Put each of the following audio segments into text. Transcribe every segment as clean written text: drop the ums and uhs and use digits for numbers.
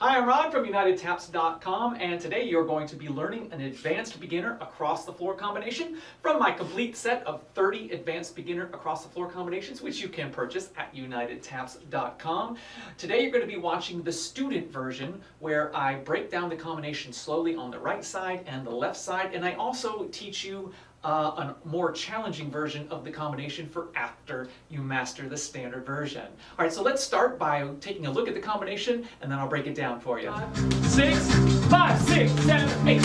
Hi, I'm Ron from UnitedTaps.com, and today you're going to be learning an advanced beginner across the floor combination from my complete set of 30 advanced beginner across the floor combinations, which you can purchase at UnitedTaps.com. Today you're going to be watching the student version where I break down the combination slowly on the right side and the left side, and I also teach you a more challenging version of the combination for after you master the standard version. All right, so let's start by taking a look at the combination, and then I'll break it down for you. 5, 6, 7, 8.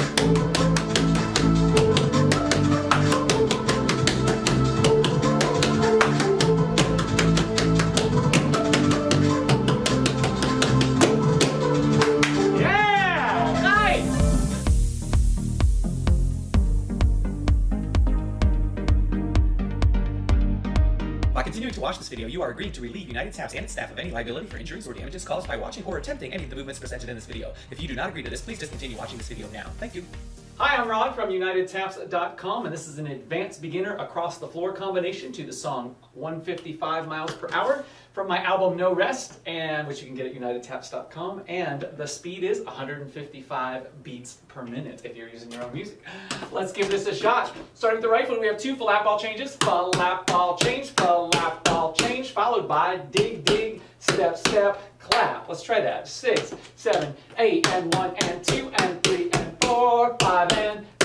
By continuing to watch this video, you are agreeing to relieve United Taps and its staff of any liability for injuries or damages caused by watching or attempting any of the movements presented in this video. If you do not agree to this, please discontinue watching this video now. Thank you. Hi, I'm Ron from UnitedTaps.com, and this is an advanced beginner across the floor combination to the song 155 miles per hour from my album No Rest, and which you can get at UnitedTaps.com, and the speed is 155 beats per minute if you're using your own music. Let's give this a shot. Starting with the right foot, we have two flap ball changes. Flap ball change, followed by dig, dig, step, step, clap. Let's try that. 6, 7, 8, and 1, and 2, and 3, and 4, 5,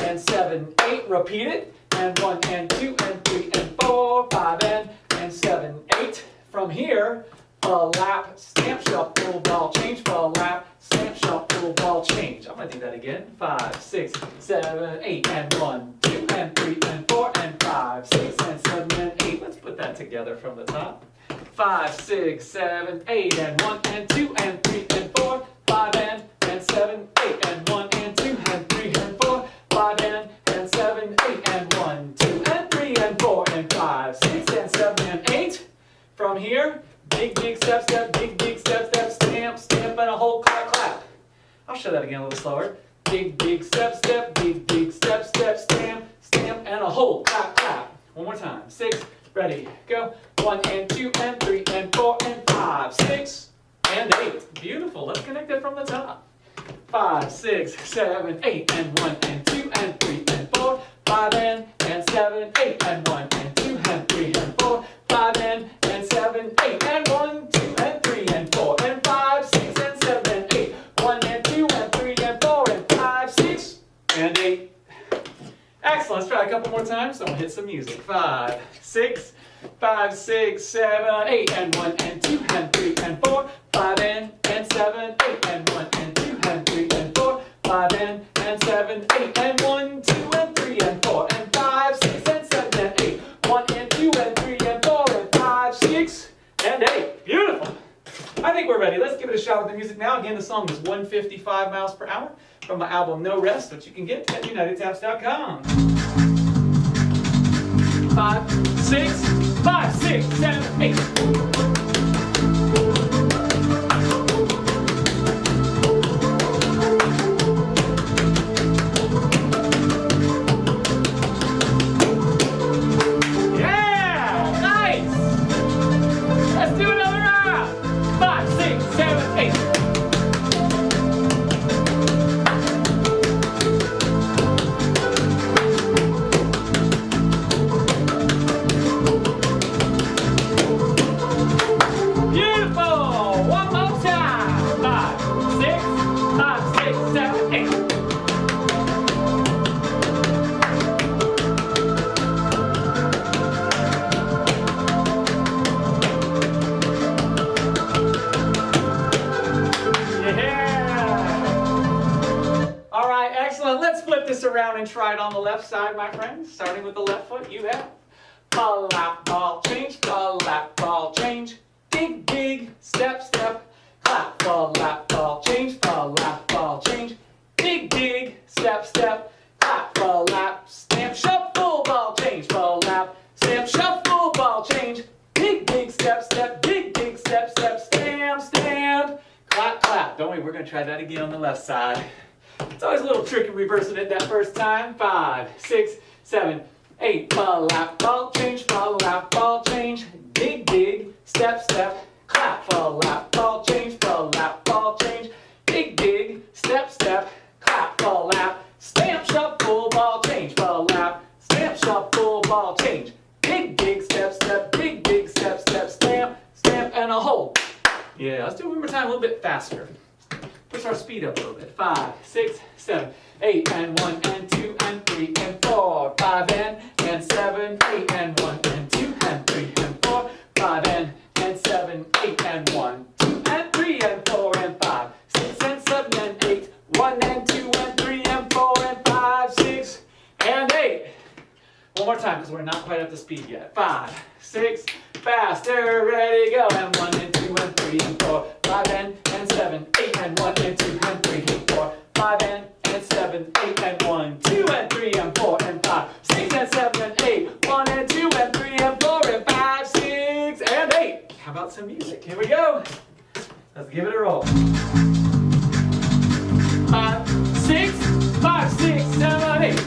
and 7, 8. Repeat it. And 1, and 2, and 3, and 4, 5, and 7, 8. From here, flap, stamp, shuffle, ball change, flap, stamp, shuffle, ball change. I'm going to do that again. 5, 6, 7, 8, and 1, 2, and 3, and 4, and 5, 6, and 7, and 8. Let's put that together from the top. 5, 6, 7, 8, and 1, and 2, and 3, and 4, 5, and 7, 8, and 1, and 2, and 3, and 4, 5, and 7, 8, and 1, 2, and 3, and 4, and 5, 6, and 7, and 8. From here, dig, dig, step, step, dig, dig, step, step, stamp, stamp, and a whole clap, clap. I'll show that again a little slower. Dig, dig, step, step, dig, dig, step, step, stamp, stamp, and a whole clap, clap. One more time. 6, ready, go. 1, and 2, and 3, and 4, and 5, 6, and 8. Beautiful. Let's connect it from the top. 5, 6, 7, 8, and 1, and 2, and 3, and 4, 5, and 7, 8, and 1, and 2, and 3, and 4, 5, and 7, 8, and 1, 2, and 3, and 4, and 5, 6, and 7, and 8, 1, and 2, and 3, and 4, and 5, 6, and 8. Excellent. Let's try a couple more times. So I'm going to hit some music. 5, 6, 5, 6, 7, 8, and 1, and 2, and 3, and 4, 5, and 7, 8, and 1, and 2, and 3, and 4, 5, and 7, 8, and 1, 2, and 3, and 4, and 5, 6, and 7, and 8, 1, and 2, and 3, and 4, and 5, 6, and 8. Beautiful. I think we're ready. Let's give it a shot with the music now. Again, the song is 155 miles per hour from my album No Rest, which you can get at UnitedTaps.com. 5, 6, 7, 8. Let's flip this around and try it on the left side, my friends. Starting with the left foot, you have flap ball change, dig, dig, step, step, clap, flap ball change, dig, dig, step, step, clap, flap, stamp, shuffle, ball change, flap, stamp, shuffle, ball change, dig, dig, step, step, dig, dig, step, step, stamp, stamp, clap, clap. Don't worry, we're going to try that again on the left side. It's always a little tricky reversing it that first time. 5, 6, 7, 8. Flap ball change, dig, dig, step, step, clap. Flap ball change, dig, go. Let's do it one more time, a little bit faster. Push our speed up a little bit. 5, 6, 7, 8, and 1, and 2, and 3, and 4, 5, and 7, 8, and 1, and 2, and 3, and 4, 5, and 7, 8, and 1, 2, and 3, and 4, and 5, 6, and 7, and 8, 1, and 2, and 3, and 4, and 5, 6, and 8. One more time, because we're not quite up to speed yet. 5, 6, faster, ready, go. And 1, and 2, and 3, and 4, 5, and 7, 8, and 1, and 2, and 3, and 4, 5, and 7, 8, and 1, 2, and 3, and 4, and 5, 6, and 7, and 8, 1, and 2, and 3, and 4, and 5, 6, and 8. How about some music? Here we go. Let's give it a roll. 5, 6, 5, 6, 7, 8.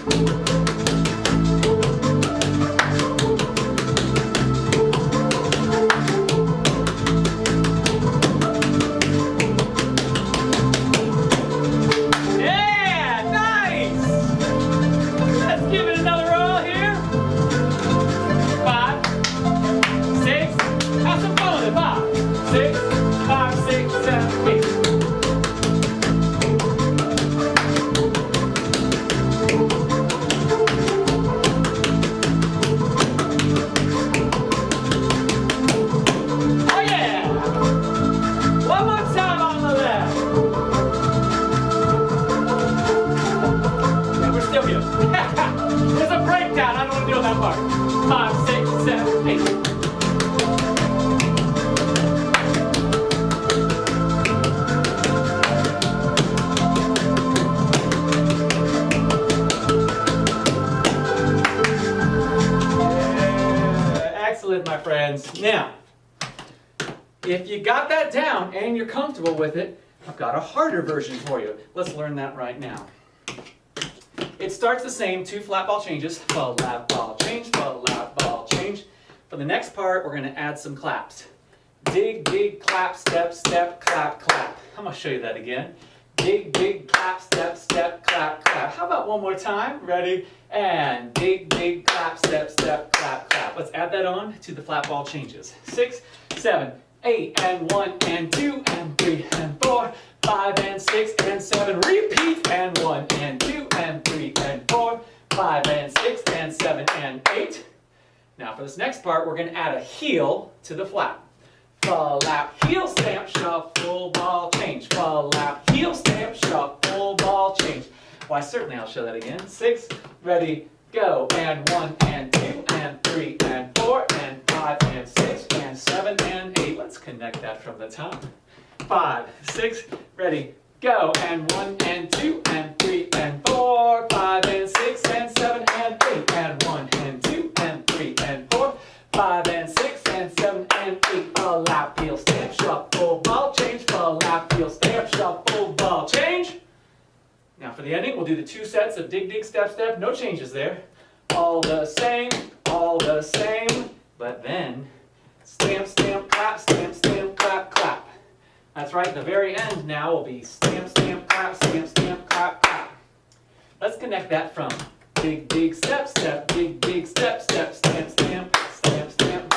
There's a breakdown. I don't want to deal with that part. 5, 6, 7, 8. Yeah, excellent, my friends. Now, if you got that down and you're comfortable with it, I've got a harder version for you. Let's learn that right now. It starts the same, 2 flat ball changes, flat ball change, flat ball change. For the next part, we're going to add some claps. Dig, dig, clap, step, step, clap, clap. I'm going to show you that again. Dig, dig, clap, step, step, clap, clap. How about one more time? Ready? And dig, dig, clap, step, step, clap, clap. Let's add that on to the flat ball changes. 6, 7, 8, and 1, and 2, and 3, and 4, 5, and 6, and 7. Repeat. And 1, and 2, and 3, and 4, 5, and 6, and 7, and 8. Now for this next part, we're going to add a heel to the flat. Flap, heel, stamp, shuffle, ball, change. Flap, heel, stamp, shuffle, ball, change. Why, certainly I'll show that again. 6, ready, go. And 1, and 2, and 3, and 4, and 5, and 6, and 7, and 8. Let's connect that from the top. 5, 6, ready, go. And 1, and 2, and 3, and 4, 5, and 6, and 7, and 8. And 1, and 2, and 3, and 4, 5, and 6, and 7, and 8. Flap, heel, stamp, shuffle, ball, change. Flap, heel, stamp, shuffle, ball, change. Now for the ending, we'll do the 2 sets of dig, dig, step, step. No changes there. All the same, but then stamp, stamp, clap, stamp, stamp, clap, clap. That's right, the very end now will be stamp, stamp, clap, stamp, stamp, clap, clap. Let's connect that from dig, dig, step, step, dig, dig, step, step, stamp, stamp, stamp, stamp.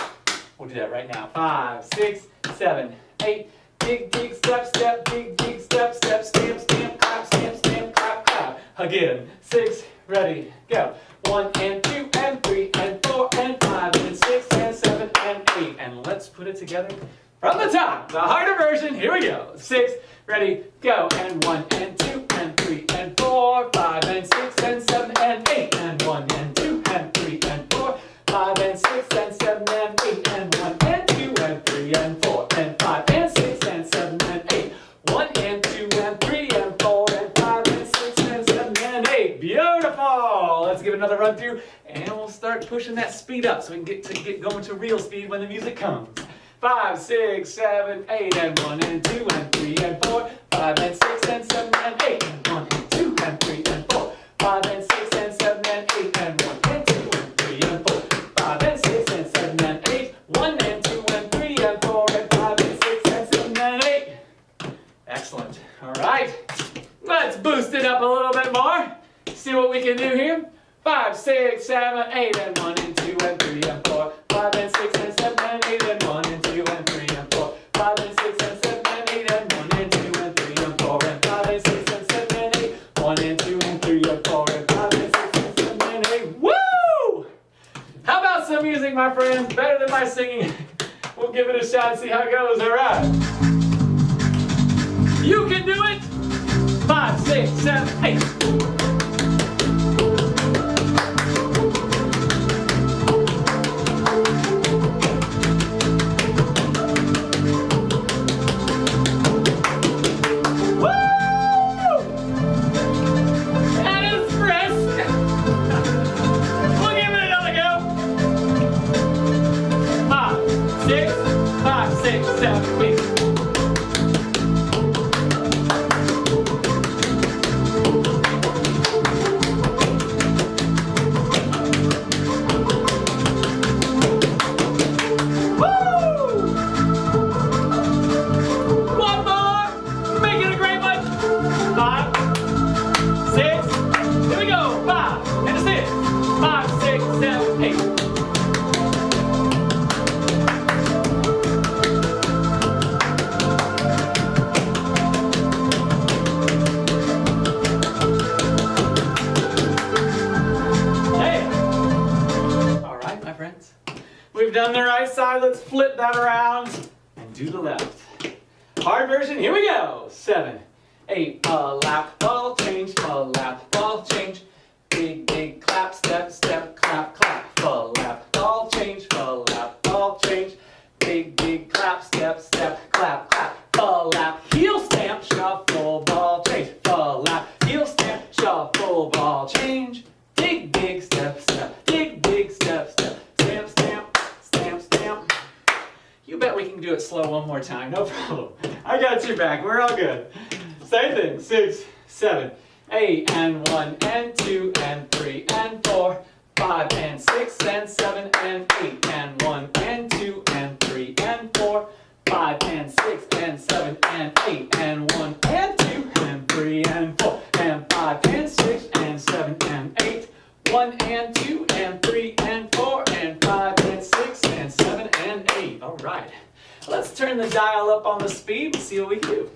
We'll do that right now. 5, 6, 7, 8. Dig, dig, step, step, dig, dig, step, step, stamp, stamp, clap, stamp, stamp, clap, clap. Again. 6, ready, go. 1, and 2, and 3, and 4, and 5, and 6, and 7, and 8. And let's put it together from the top. The harder version. Here we go. 6, ready, go. And 1, and 2, and 3, and 4, 5, and 6, and 7, and 8. And 1, and 2, and 3, and 4, 5, and 6, and 7, and 8. And 1, and 2, and 3, and 4, and 5, and 6, and 7, and 8. 1, and 2, and 3, and 4, and 5, and 6, and 7, and 8. Beautiful! Let's give it another run through, and we'll start pushing that speed up so we can get going to real speed when the music comes. 5, 6, 7, 8, and 1, and 2, and 3, and 4, 5, and 6, and 7, and 8. And 1, and 2, and 3, and 4, 5, and 6, and 7, and 8. And 1, and 2, and 3, and 4, 5, and 6, and 7, and 8. 1, and 2, and 3, and 4, and 5, and 6, and 7, and 8. Excellent. All right. Let's boost it up a little bit more. See what we can do here. 5, 6, 7, 8, and 1, and 2, and 3, and 4, 5, and 6, and 7, and 8, and 1, and 2, and 3, and 4, 5, and 6, and 7, and friends. Better than my singing. We'll give it a shot and see how it goes. All right. You can do it. 5, 6, 7, 8. We've done the right side, let's flip that around and do the left. Hard version, here we go. 7, 8, a lap, ball change, a lap, ball change. Big, big clap, step, step, clap, clap. A lap, ball change, a lap, ball change. Big, big clap, step, step, clap, clap. A lap, heel stamp, shuffle, ball change. A lap, heel stamp, shuffle, ball change. Dig, big step, step, dig, big step, step. Stamp, stamp, stamp, stamp. You bet we can do it slow one more time, no problem. I got your back, we're all good. Same thing, 6, 7, 8, and 1, and 2, and 3, and 4, 5, and 6, and 7, and 8, and 1, and 2, and 3, and 4, 5, and 6, and 7, and 8, and 1, and 2, and 3, and 4, and 5, and 6, and 7, and 8, 1, and 2, and 3, and 4, and 5, and 6, and 7, and 8. All right. Let's turn the dial up on the speed and see what we can do.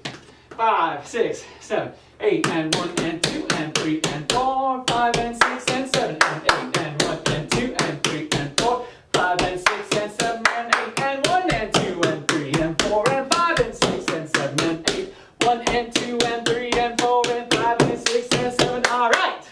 5, 6, 7, 8, and 1, and 2, and 3, and 4, 5, and 6, and 7, and 8, and 1, and 2, and 3, and 4, 5, and 6, and 7, and 8, and 1, and 2, and 3, and 4, and 5, and 6, and 7, and 8, 1, and 2, and 3, and 4, and 5, and 6, and 7. All right.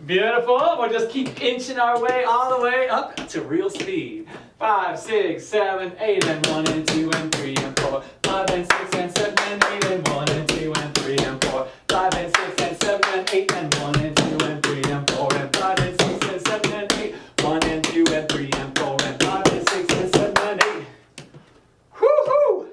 Beautiful. We'll just keep inching our way all the way up to real speed. 5, 6, 7, 8, and 1, and 2, and 3, and 4, 5, and 6, and 7, and 8, and 1, and 2, and 3, and 4, 5, and 6, and 7, and 8, and 1, and 2, and 3, and 4, and 5, and 6, and 7, and 8, 1, and 2, and 3, and 4, and 5, and 6, and 7, and 8. Woo-hoo!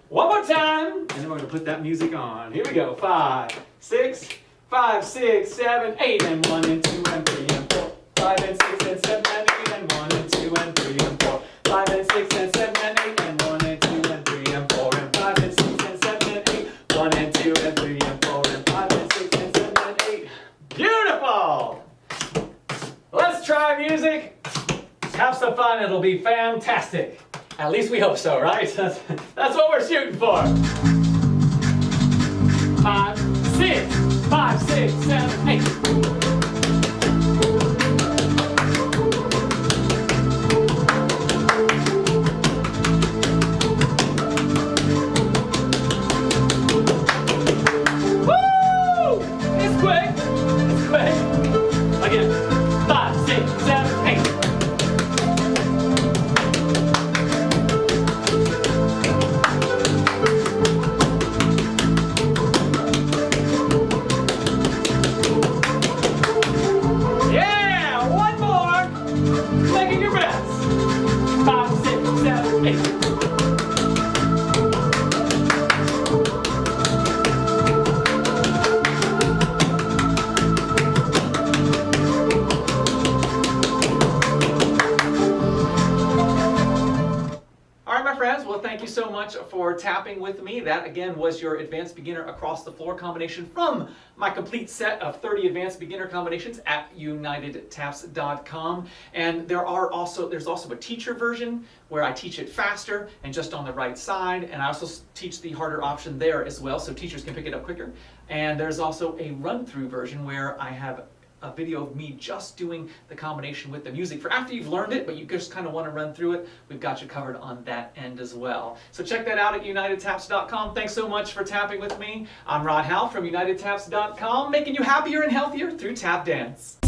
One more time, and then we're going to put that music on. Here we go. 5, 6, 5, 6, 7, 8, and 1, and 2, and 3, and 4, 5, and 6, and 7, and 8, and 1, and 2, and 3, and 4, 5, and 6, and 7, and 8, and 1, and 2, and 3, and 4, and 5, and 6, and 7, and 8, 1, and 2, and 3, and 4, and 5, and 6, and 7, and 8. Beautiful! Let's try music. Have some fun, it'll be fantastic. At least we hope so, right? That's what we're shooting for. 5, 6, 5, 6, 7, 8. Woo! It's quick. It's quick. Again. 5, 6, 7, 8. Thank you so much for tapping with me. That again was your advanced beginner across the floor combination from my complete set of 30 advanced beginner combinations at unitedtaps.com. And there's also a teacher version where I teach it faster and just on the right side, and I also teach the harder option there as well so teachers can pick it up quicker. And there's also a run-through version where I have a video of me just doing the combination with the music for after you've learned it, but you just kind of want to run through it. We've got you covered on that end as well. So check that out at UnitedTaps.com. Thanks so much for tapping with me. I'm Rod Howe from UnitedTaps.com, making you happier and healthier through tap dance.